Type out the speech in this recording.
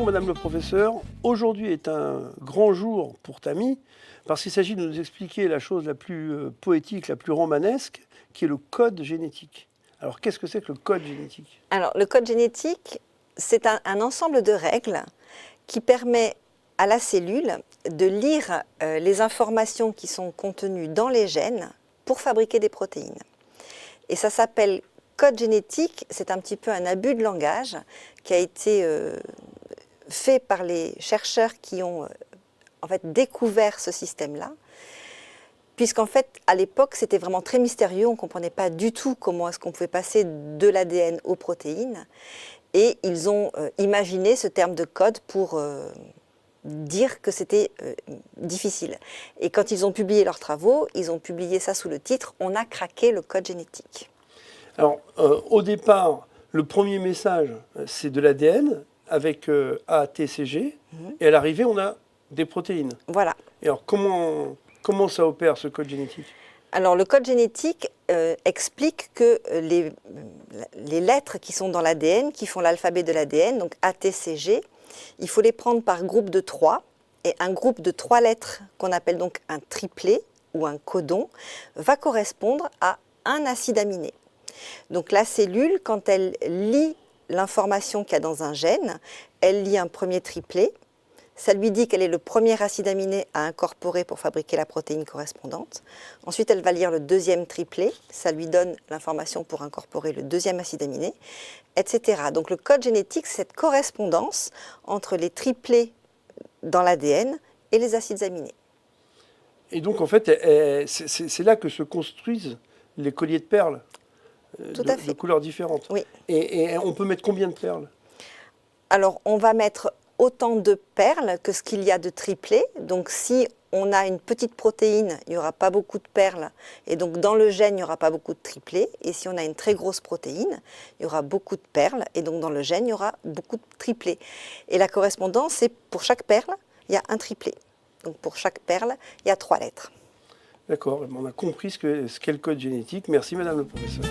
Attention, madame le professeur, aujourd'hui est un grand jour pour Tammy, parce qu'il s'agit de nous expliquer la chose la plus poétique, la plus romanesque, qui est le code génétique. Alors, qu'est-ce que c'est que le code génétique? Alors, le code génétique, c'est un ensemble de règles qui permet à la cellule de lire les informations qui sont contenues dans les gènes pour fabriquer des protéines. Et ça s'appelle code génétique, c'est un petit peu un abus de langage qui a été fait par les chercheurs qui ont en fait découvert ce système-là. Puisqu'en fait, à l'époque, c'était vraiment très mystérieux, on ne comprenait pas du tout comment est-ce qu'on pouvait passer de l'ADN aux protéines. Et ils ont imaginé ce terme de code pour dire que c'était difficile. Et quand ils ont publié leurs travaux, ils ont publié ça sous le titre « On a craqué le code génétique ». Alors, au départ, le premier message, c'est de l'ADN avec ATCG, et à l'arrivée, on a des protéines. Voilà. Et alors, comment ça opère, ce code génétique? Alors, le code génétique explique que les lettres qui sont dans l'ADN, qui font l'alphabet de l'ADN, donc ATCG, il faut les prendre par groupe de 3. Et un groupe de 3 lettres, qu'on appelle donc un triplet ou un codon, va correspondre à un acide aminé. Donc la cellule, quand elle lit l'information qu'il y a dans un gène, elle lit un premier triplet. Ça lui dit quel est le premier acide aminé à incorporer pour fabriquer la protéine correspondante. Ensuite, elle va lire le deuxième triplet. Ça lui donne l'information pour incorporer le deuxième acide aminé, etc. Donc le code génétique, c'est cette correspondance entre les triplets dans l'ADN et les acides aminés. Et donc, en fait, c'est là que se construisent les colliers de perles de couleurs différentes. Oui. Et on peut mettre combien de perles? Alors, on va mettre autant de perles que ce qu'il y a de triplets. Donc, si on a une petite protéine, il n'y aura pas beaucoup de perles. Et donc, dans le gène, il n'y aura pas beaucoup de triplets. Et si on a une très grosse protéine, il y aura beaucoup de perles. Et donc, dans le gène, il y aura beaucoup de triplets. Et la correspondance, c'est pour chaque perle, il y a un triplet. Donc, pour chaque perle, il y a 3 lettres. D'accord, on a compris ce qu'est le code génétique. Merci, madame le professeur.